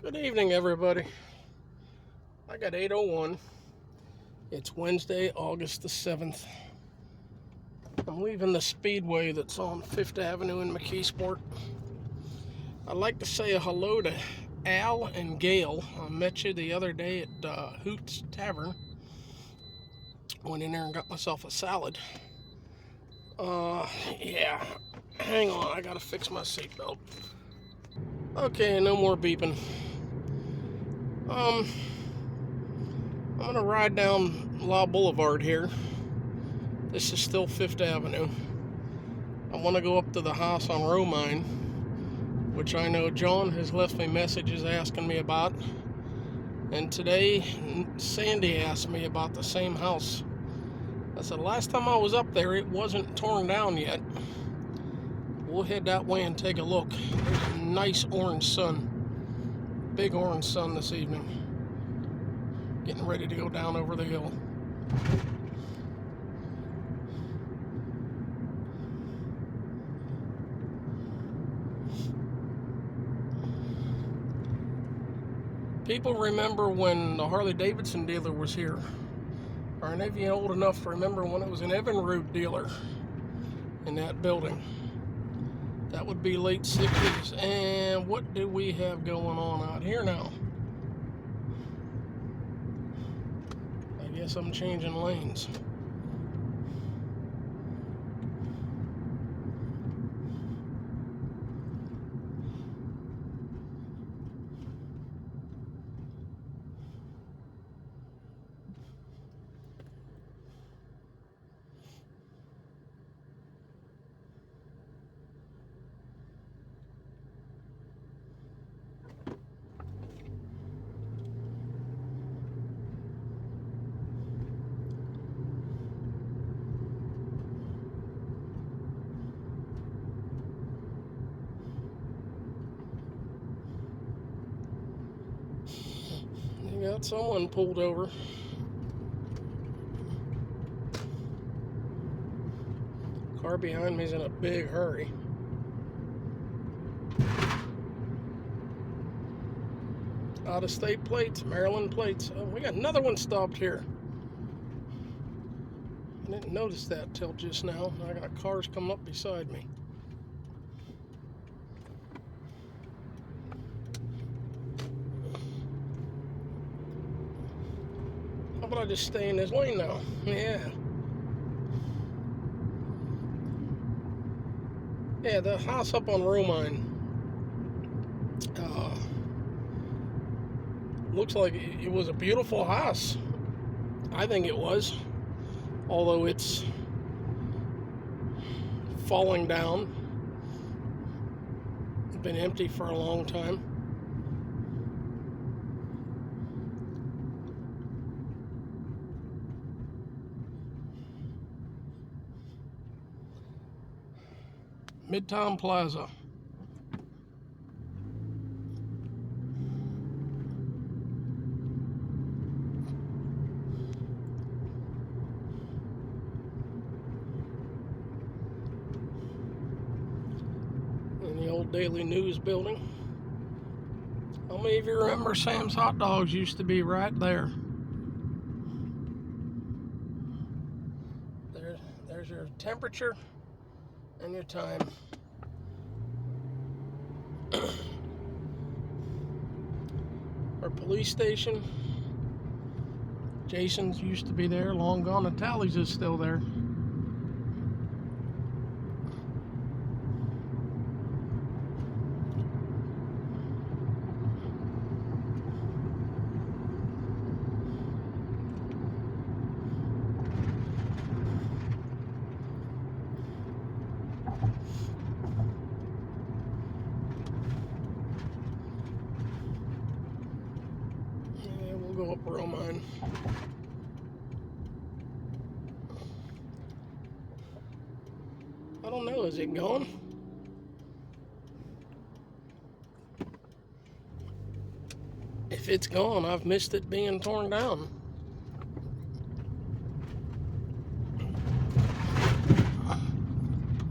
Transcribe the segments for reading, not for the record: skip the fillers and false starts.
Good evening, everybody. I got 8:01. It's Wednesday, August the 7th. I'm leaving the Speedway that's on 5th Avenue in McKeesport. I'd like to say a hello to Al and Gail. I met you the other day at Hoot's Tavern. Went in there and got myself a salad. Yeah. Hang on, I gotta fix my seatbelt. Okay, no more beeping. I'm gonna ride down Law Boulevard here. This is still 5th Avenue. I want to go up to the house on Romine, which I know John has left me messages asking me about. And today, Sandy asked me about the same house. I said, last time I was up there, it wasn't torn down yet. We'll head that way and take a look. There's a nice orange sun. Big orange sun this evening. Getting ready to go down over the hill. People remember when the Harley-Davidson dealer was here. Are any of you old enough to remember when it was an Evinrude dealer in that building? That would be late 60s. And what do we have going on out here now? I guess I'm changing lanes. You got someone pulled over. Car behind me is in a big hurry. Out-of-state plates, Maryland plates. Oh, we got another one stopped here. I didn't notice that till just now. I got cars coming up beside me. How about I just stay in this lane now? Yeah. Yeah, the house up on Romine. Looks like it was a beautiful house. I think it was. Although it's falling down. It's been empty for a long time. Midtown Plaza. In the old Daily News building. How many of you remember Sam's Hot Dogs used to be right there? There's your temperature and your time. Our police station. Jason's used to be there, long gone. And Tally's is still there. Go up Romine. I don't know, is it gone? If it's gone, I've missed it being torn down.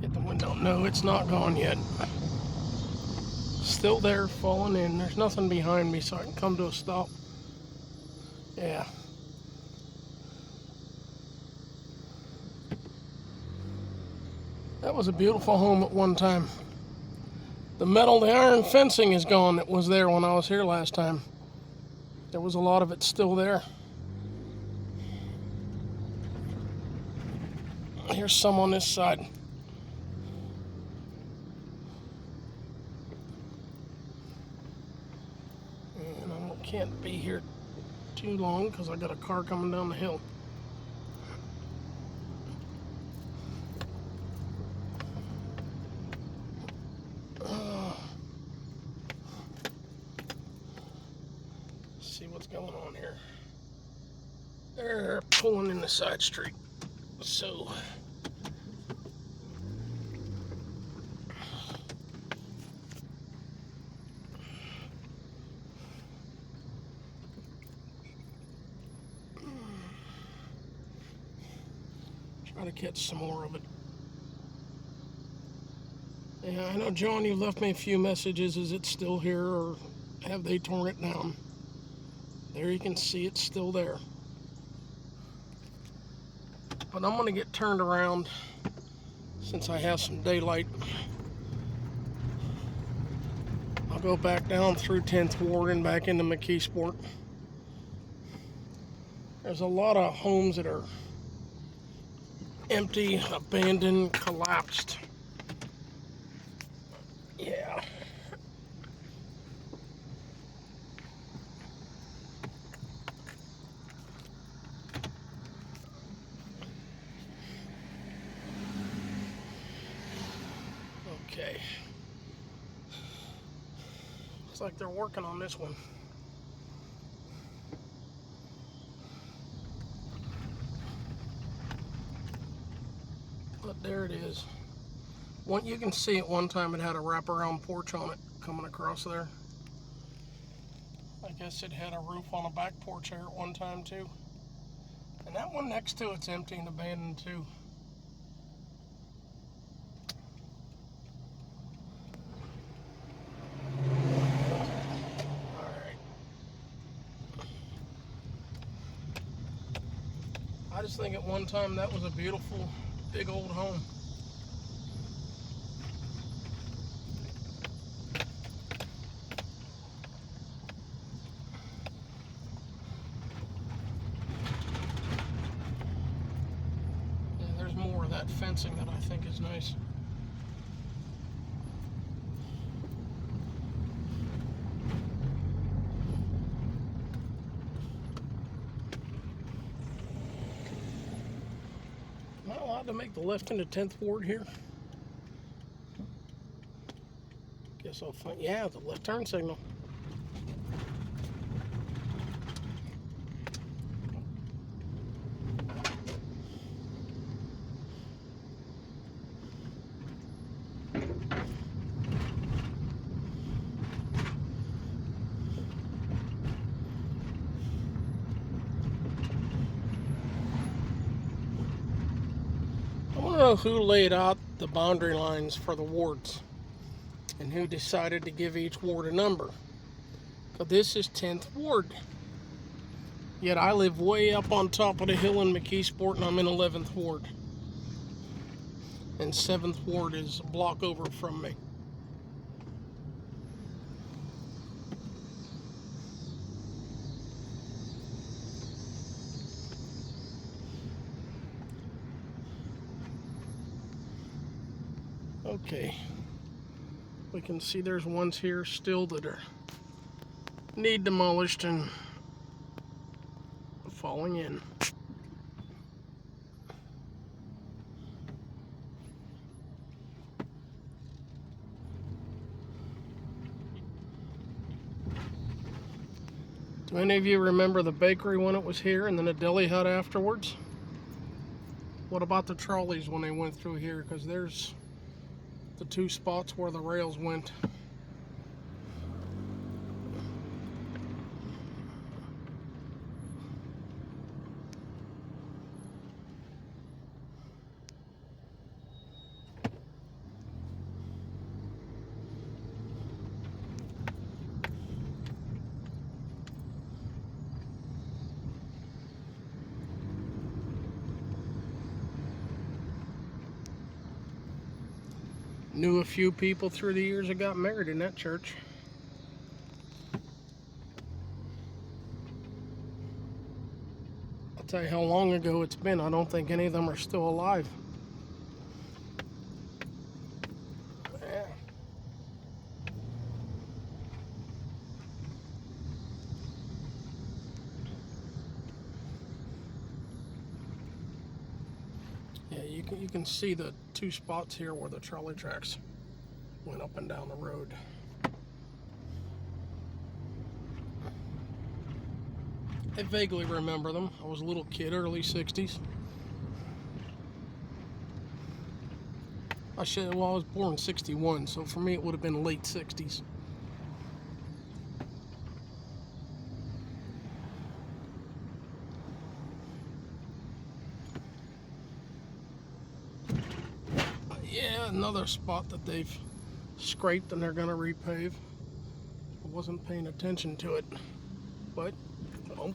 Hit the window. No, it's not gone yet. still there, falling in. There's nothing behind me, so I can come to a stop. Yeah. That was a beautiful home at one time. The iron fencing is gone that was there when I was here last time. There was a lot of it still there. Here's some on this side. And I can't be here too long because I got a car coming down the hill. See what's going on here. They're pulling in the side street. So try to catch some more of it. Yeah, I know, John, you left me a few messages. Is it still here, or have they torn it down? There you can see it's still there. But I'm going to get turned around since I have some daylight. I'll go back down through 10th Ward and back into McKeesport. There's a lot of homes that are empty, abandoned, collapsed. Yeah. Okay. Looks like they're working on this one. But there it is. You can see at one time it had a wraparound porch on it coming across there. I guess it had a roof on the back porch there at one time too. And that one next to it's empty and abandoned too. Alright. I just think at one time that was a beautiful big old home. More of that fencing that I think is nice. Am I allowed to make the left into 10th Ward here? Guess I'll find, yeah, the left turn signal. I want to know who laid out the boundary lines for the wards and who decided to give each ward a number. Because this is 10th Ward. Yet I live way up on top of the hill in McKeesport and I'm in 11th Ward. And 7th Ward is a block over from me. Okay, we can see there's ones here still that need demolished and falling in. Do any of you remember the bakery when it was here and then a deli hut afterwards? What about the trolleys when they went through here? Because there's the two spots where the rails went. Knew a few people through the years that got married in that church. I'll tell you how long ago it's been. I don't think any of them are still alive. Yeah. Yeah, you can see the two spots here where the trolley tracks went up and down the road. I vaguely remember them. I was a little kid, early 60s. I was born in 61, so for me it would have been late 60s. Yeah, another spot that they've scraped and they're gonna repave. I wasn't paying attention to it, but oh.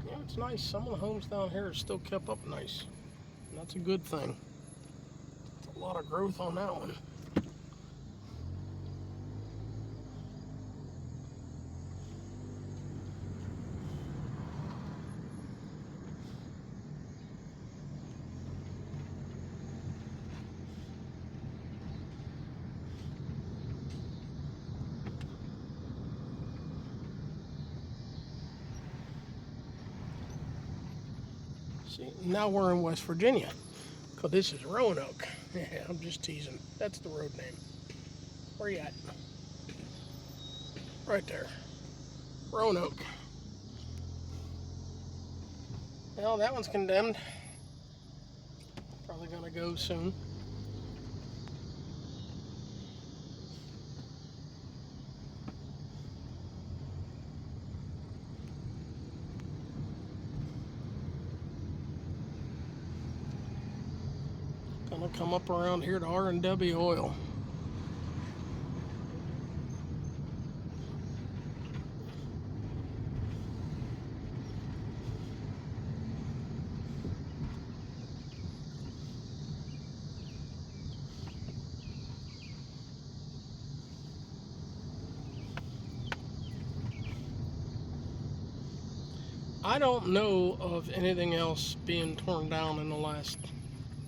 Yeah, it's nice. Some of the homes down here are still kept up nice. And that's a good thing. It's a lot of growth on that one. See, now we're in West Virginia. Because this is Roanoke. Yeah, I'm just teasing. That's the road name. Where you at? Right there. Roanoke. Well, that one's condemned. Probably gonna go soon. Gonna come up around here to R&W Oil. I don't know of anything else being torn down in the last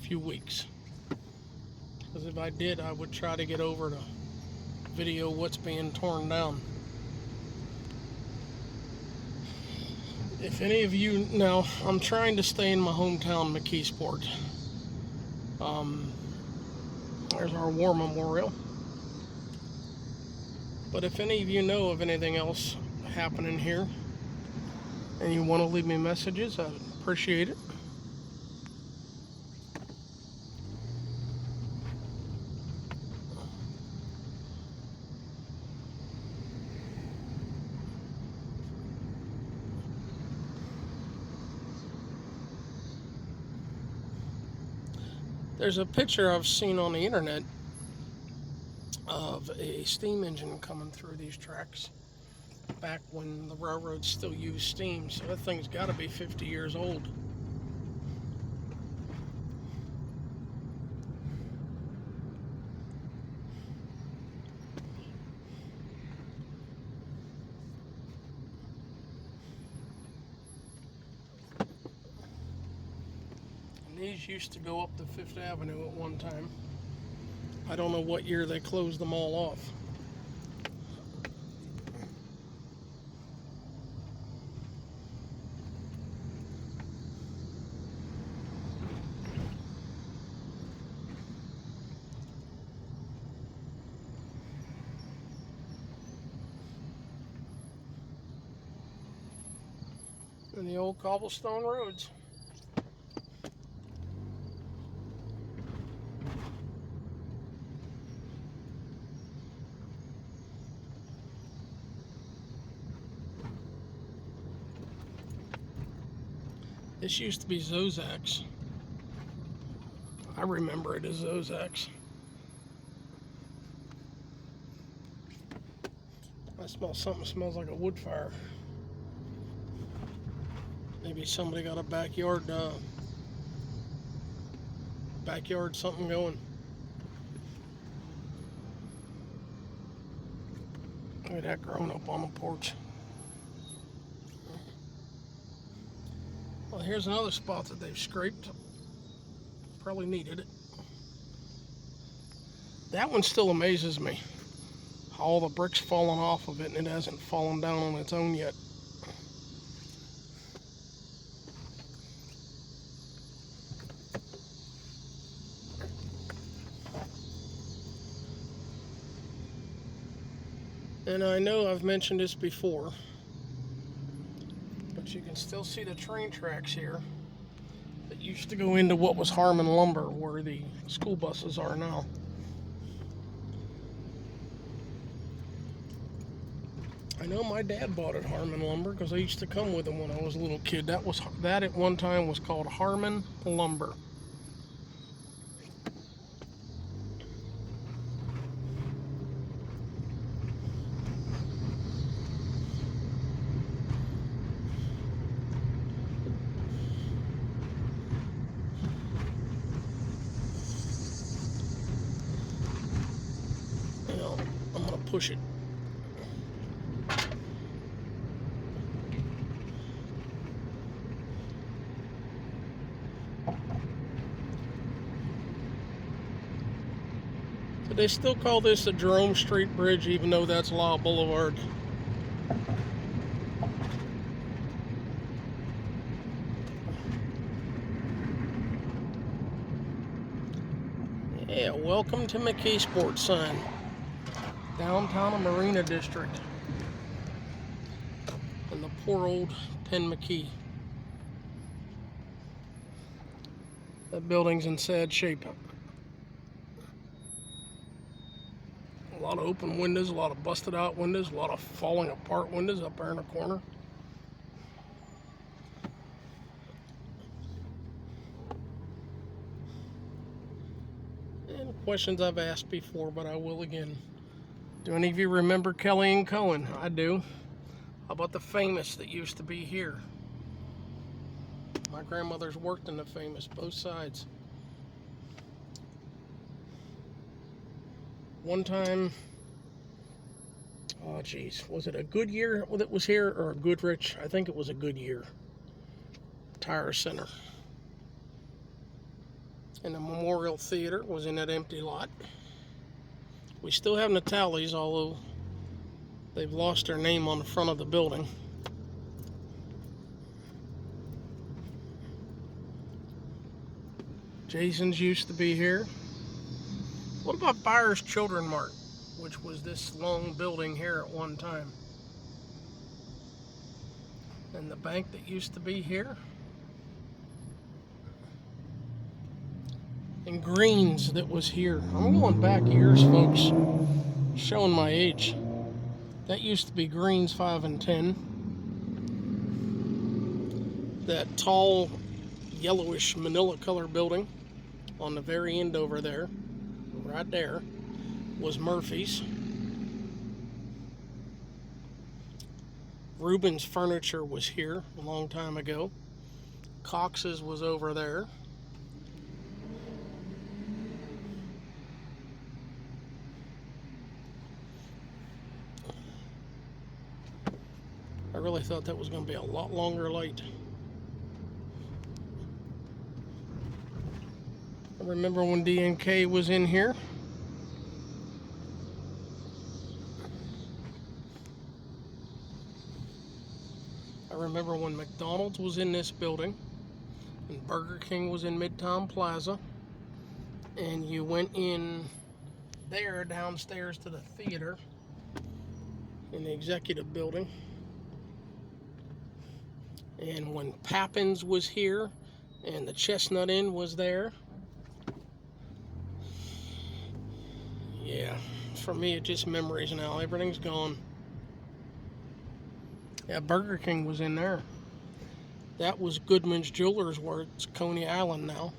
few weeks. Because if I did, I would try to get over to video what's being torn down. If any of you, now I'm trying to stay in my hometown, McKeesport. There's our war memorial. But if any of you know of anything else happening here and you want to leave me messages, I'd appreciate it. There's a picture I've seen on the internet of a steam engine coming through these tracks back when the railroads still used steam, so that thing's got to be 50 years old. And these used to go up to 5th Avenue at one time. I don't know what year they closed them all off. And the old cobblestone roads. This used to be Zozak's. I remember it as Zozak's. I smell something. Smells like a wood fire. Maybe somebody got a backyard something going. Look at that growing up on the porch. Well, here's another spot that they've scraped. Probably needed it. That one still amazes me. All the bricks falling off of it and it hasn't fallen down on its own yet. And I know I've mentioned this before, but you can still see the train tracks here that used to go into what was Harmon Lumber, where the school buses are now. I know my dad bought at Harmon Lumber because I used to come with him when I was a little kid. That at one time was called Harmon Lumber. Now, I'm going to push it. But they still call this the Jerome Street Bridge, even though that's Law Boulevard. Yeah, welcome to McKeesport sign. Downtown Marina District. And the poor old Penn McKee. That building's in sad shape. A lot of open windows, a lot of busted out windows, a lot of falling apart windows up there in the corner. And questions I've asked before, but I will again. Do any of you remember Kelly and Cohen? I do. How about the Famous that used to be here? My grandmother's worked in the Famous, both sides. One time, oh geez, was it a Goodyear that was here or a Goodrich? I think it was a Goodyear Tire Center. And the Memorial Theater was in that empty lot. We still have Natalie's, although they've lost their name on the front of the building. Jason's used to be here. What about Byers Children Mart, which was this long building here at one time? And the bank that used to be here? And Greens that was here. I'm going back years, folks, showing my age. That used to be Greens 5 and 10. That tall, yellowish manila color building on the very end over there, right there, was Murphy's. Rubens Furniture was here a long time ago. Cox's was over there. I really thought that was going to be a lot longer light. I remember when D&K was in here. I remember when McDonald's was in this building and Burger King was in Midtown Plaza, and you went in there downstairs to the theater in the executive building. And when Pappin's was here and the Chestnut Inn was there. Yeah, for me it's just memories now. Everything's gone. Yeah, Burger King was in there. That was Goodman's Jewelers, where it's Coney Island now.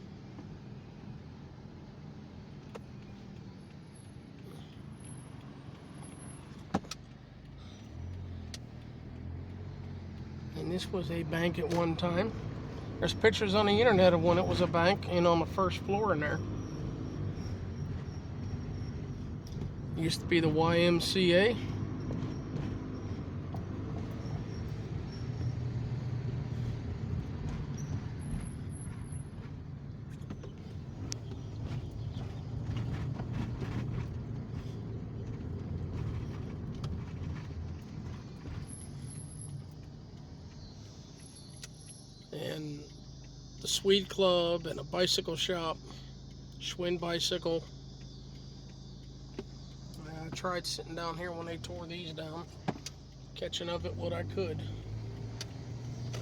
And this was a bank at one time. There's pictures on the internet of when it was a bank and on the first floor in there. It used to be the YMCA. And the Swede Club and a bicycle shop, Schwinn Bicycle. I tried sitting down here when they tore these down, catching of it what I could.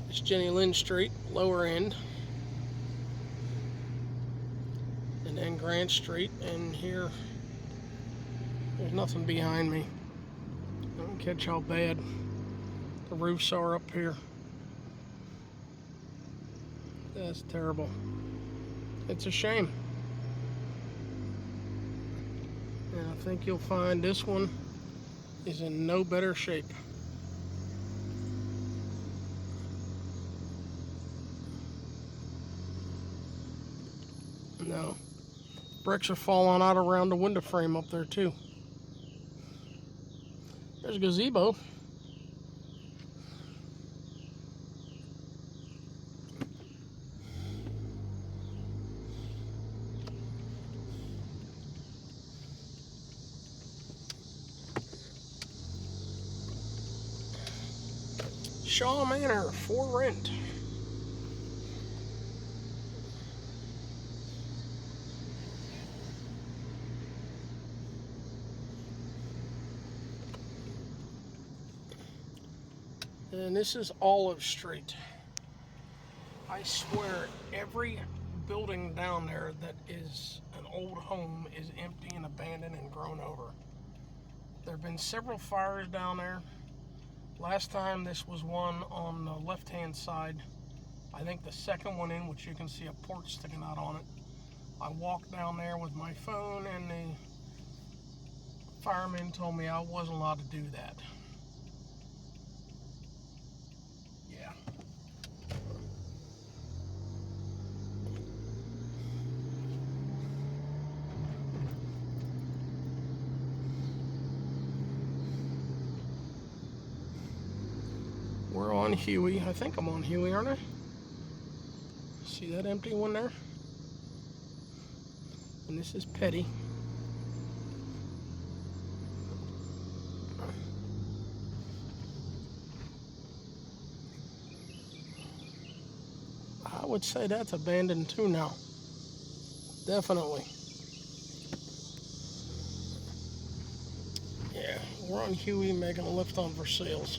It's Jenny Lynn Street, lower end. And then Grant Street, and here, there's nothing behind me. Don't catch how bad the roofs are up here. That's terrible. It's a shame. And I think you'll find this one is in no better shape. No. Bricks are falling out around the window frame up there too. There's a gazebo. Shaw Manor for rent. And this is Olive Street. I swear every building down there that is an old home is empty and abandoned and grown over. There have been several fires down there. Last time this was one on the left-hand side. I think the second one in, which you can see a porch sticking out on it. I walked down there with my phone and the fireman told me I wasn't allowed to do that. Yeah. We're on Huey. I think I'm on Huey, aren't I? See that empty one there? And this is Petty. I would say that's abandoned too now. Definitely. Yeah, we're on Huey making a left on Versailles.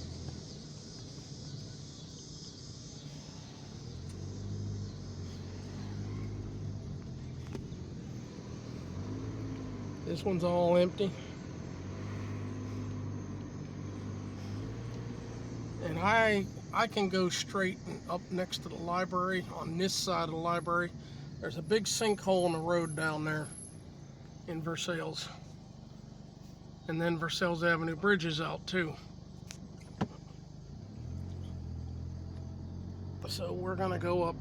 This one's all empty. And I can go straight and up next to the library. On this side of the library, there's a big sinkhole in the road down there in Versailles. And then Versailles Avenue Bridge is out too. So we're gonna go up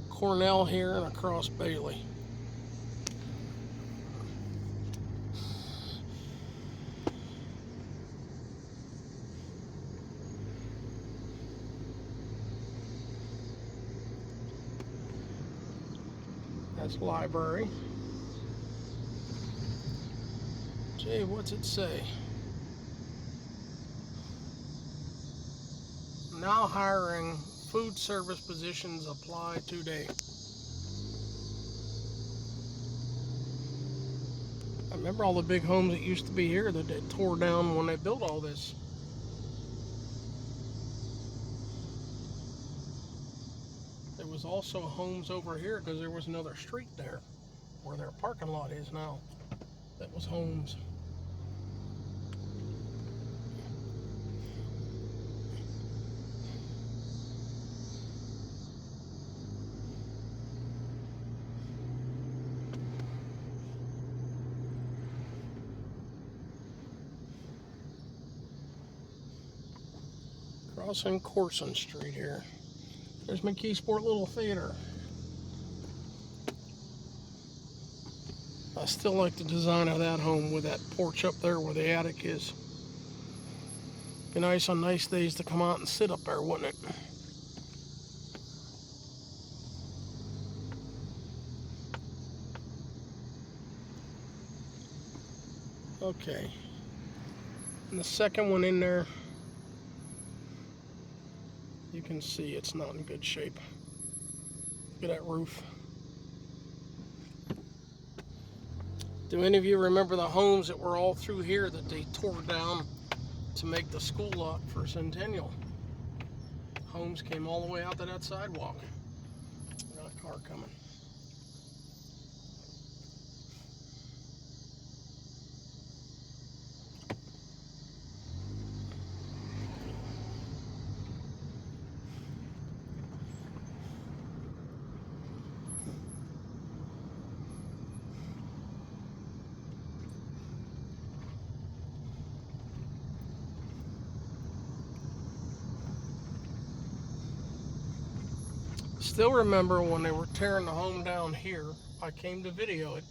Cornell here and across Bailey. That's library. Gee, what's it say? Now hiring, food service positions apply today. I remember all the big homes that used to be here that they tore down when they built all this. There was also homes over here because there was another street there where their parking lot is now. That was homes. crossing Corson Street here. There's McKeesport Little Theater. I still like the design of that home with that porch up there where the attic is. Be nice on nice days to come out and sit up there, wouldn't it? Okay. And the second one in there, you can see it's not in good shape. Look at that roof. Do any of you remember the homes that were all through here that they tore down to make the school lot for Centennial? Homes came all the way out to that sidewalk. Got a car coming. Still remember when they were tearing the home down here, I came to video it,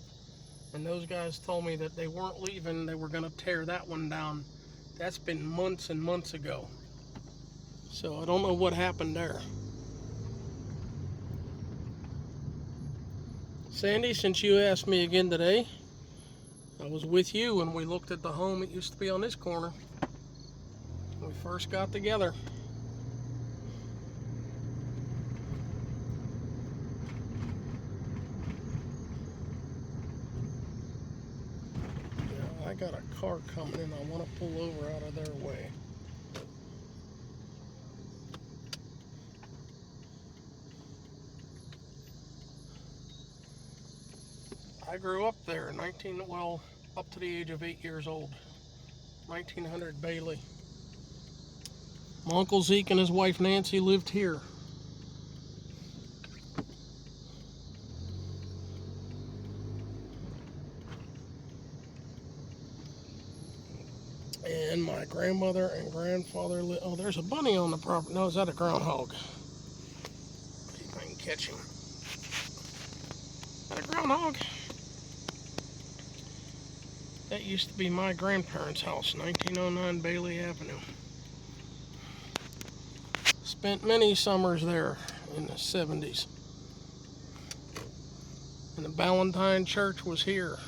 and those guys told me that they weren't leaving, they were going to tear that one down. That's been months and months ago. So I don't know what happened there. Sandy, since you asked me again today, I was with you when we looked at the home. It used to be on this corner when we first got together. I got a car coming in. I want to pull over out of their way. I grew up there, up to the age of 8 years old. 1900 Bailey. My Uncle Zeke and his wife Nancy lived here. And my grandmother and grandfather lived. Oh, there's a bunny on the property. No, is that a groundhog? See if I can catch him. Is that a groundhog? That used to be my grandparents' house, 1909 Bailey Avenue. Spent many summers there in the 70s. And the Ballantine Church was here.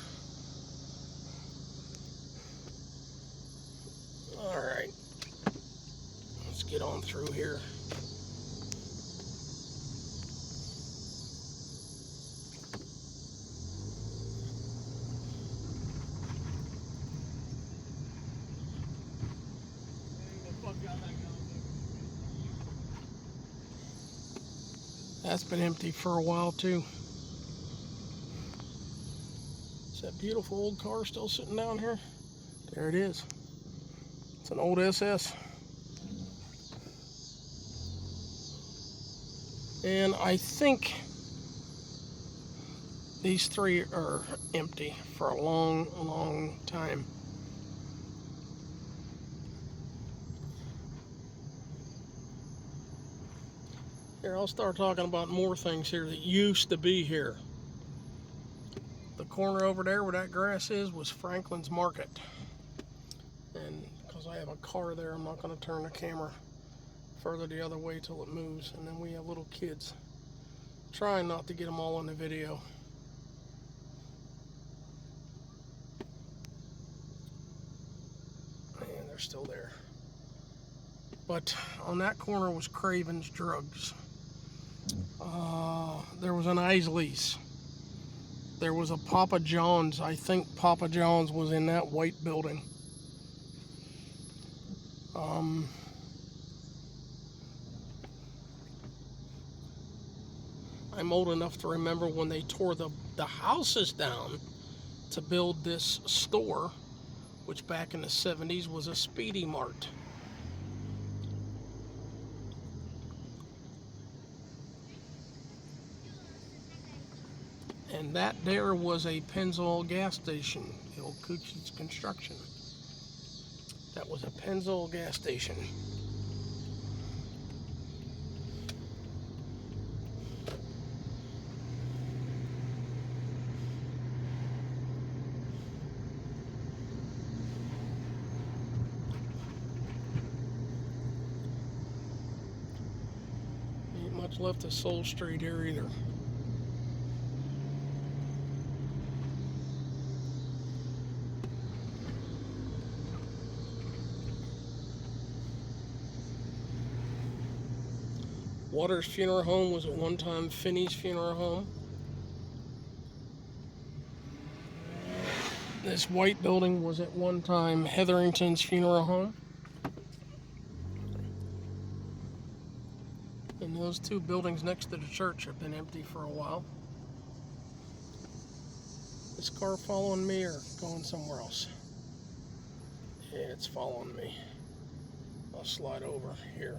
Alright, let's get on through here. That's been empty for a while too. Is that beautiful old car still sitting down here? There it is. It's an old SS. And I think these three are empty for a long, long time. Here, I'll start talking about more things here that used to be here. The corner over there where that grass is was Franklin's Market. And because I have a car there, I'm not going to turn the camera further the other way till it moves. And then we have little kids. Trying not to get them all in the video. And they're still there. But on that corner was Craven's Drugs. There was an Isley's. There was a Papa John's. I think Papa John's was in that white building. I'm old enough to remember when they tore the houses down to build this store, which back in the 70s was a Speedy Mart. And that there was a Pennzoil gas station, the old Coochie's Construction. That was a Pennzoil gas station. much left of Soul Street here either. Waters Funeral Home was at one time Finney's Funeral Home. This white building was at one time Hetherington's Funeral Home. And those two buildings next to the church have been empty for a while. This car following me or going somewhere else? Yeah, it's following me. I'll slide over here.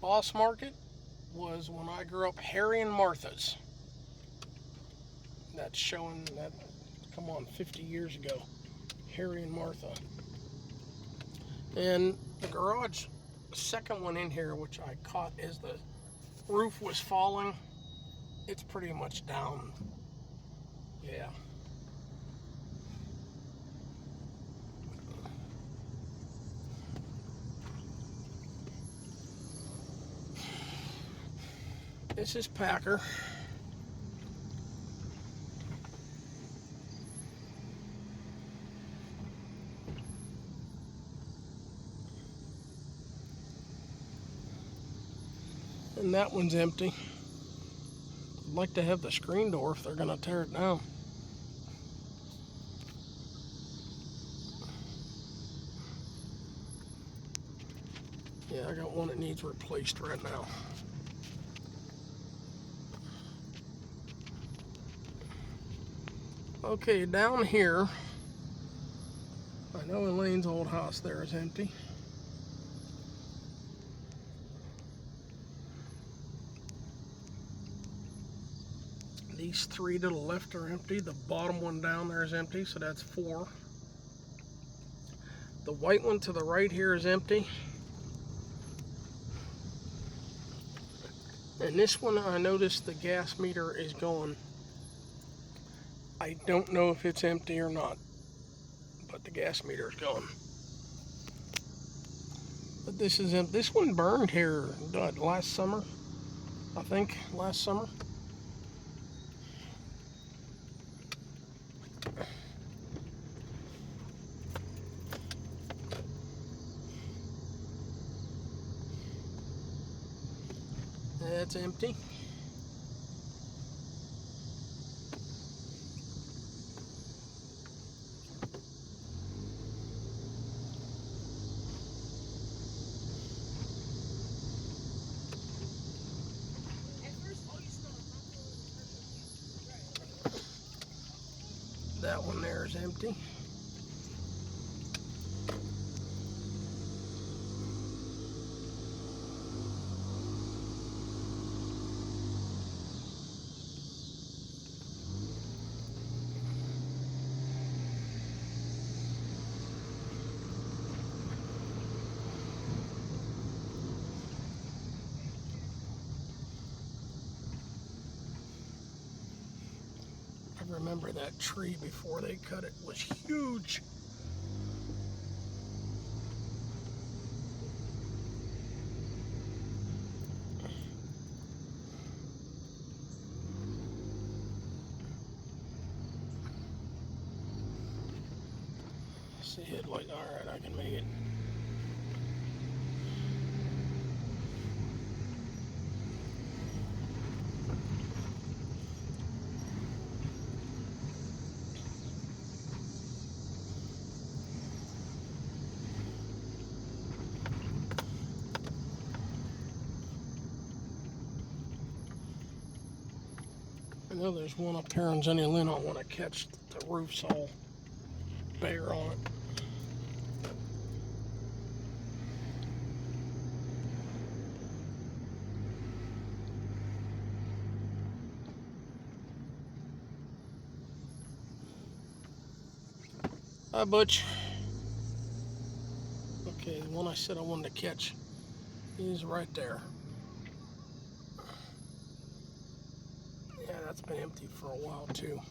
Boss Market was, when I grew up, Harry and Martha's. That's showing that, come on, 50 years ago. Harry and Martha. And the garage, second one in here, which I caught as the roof was falling, it's pretty much down. Yeah. This is Packer. And that one's empty. I'd like to have the screen door if they're gonna tear it down. Yeah, I got one that needs replaced right now. Okay, down here, I know Elaine's old house there is empty. These three to the left are empty. The bottom one down there is empty, so that's 4. The white one to the right here is empty. And this one, I noticed the gas meter is going. I don't know if it's empty or not, but the gas meter is going. But this is empty. This one burned here last summer, I think, last summer. That's empty. That one there is empty. I remember that tree before they cut it was huge. See headlight, all right, I can make it. I know there's one up here on Jenny Lynn I want to catch. The roof's all bare on it. Hi, Butch. Okay, the one I said I wanted to catch is right there. Yeah, that's been empty for a while too.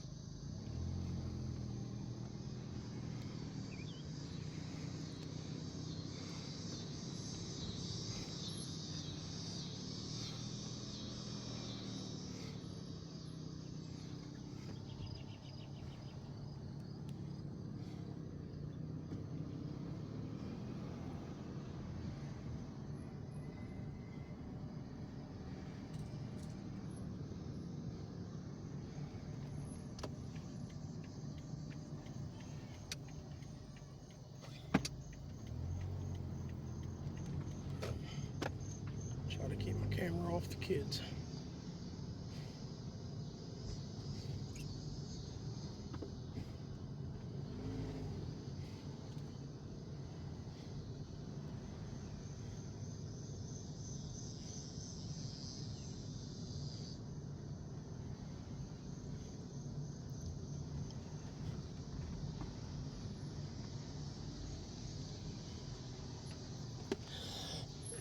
camera off the kids.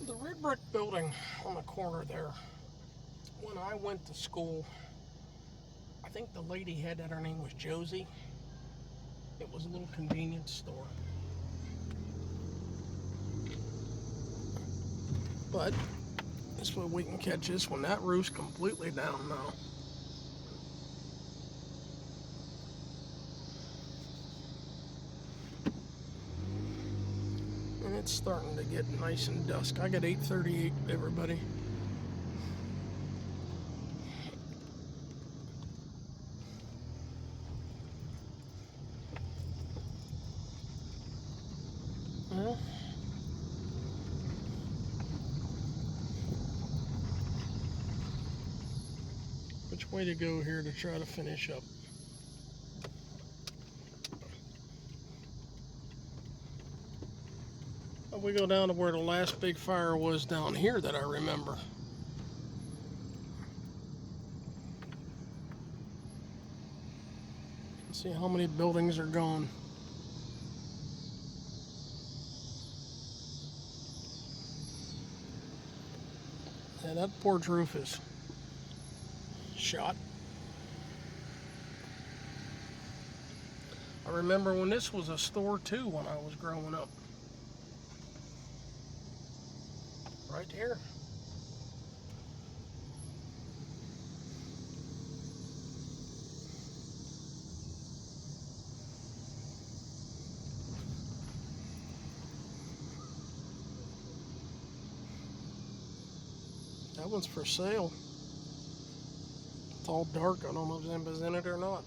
The red brick building on the corner there, when I went to school, I think the lady had that, her name was Josie. It was a little convenience store. But this way we can catch this one. That roof's completely down now. And it's starting to get nice and dusk. I got 8:38, everybody. Well, which way to go here to try to finish up? We go down to where the last big fire was down here that I remember. Let's see how many buildings are gone. Yeah, that porch roof is shot. I remember when this was a store too when I was growing up. Right here. That one's for sale. It's all dark. I don't know if anybody's in it or not.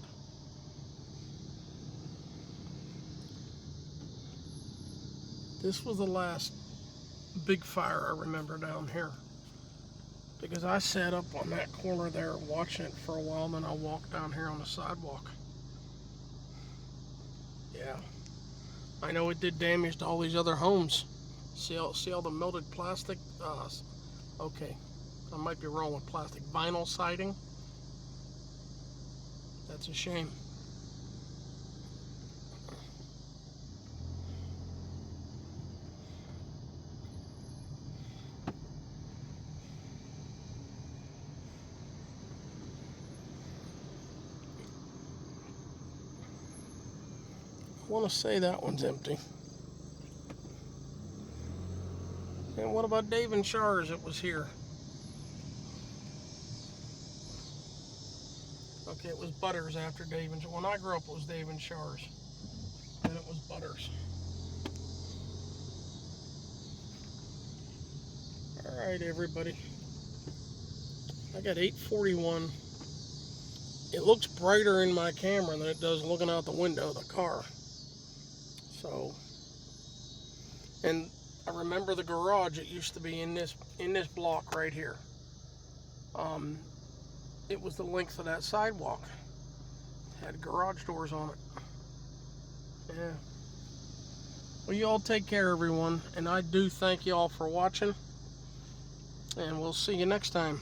This was the last big fire I remember down here, because I sat up on that corner there watching it for a while, and then I walked down here on the sidewalk. Yeah, I know it did damage to all these other homes. See all the melted plastic? Okay, I might be wrong with plastic. Vinyl siding. That's a shame. I want to say that one's empty. And what about Dave and Shars? It was here. Okay, it was Butters after Dave and Shars. When I grew up, it was Dave and Shars. Then it was Butters. Alright, everybody. I got 8:41. It looks brighter in my camera than it does looking out the window of the car. So, and I remember the garage. It used to be in this block right here. It was the length of that sidewalk. It had garage doors on it. Yeah. Well, you all take care, everyone, and I do thank you all for watching, and we'll see you next time.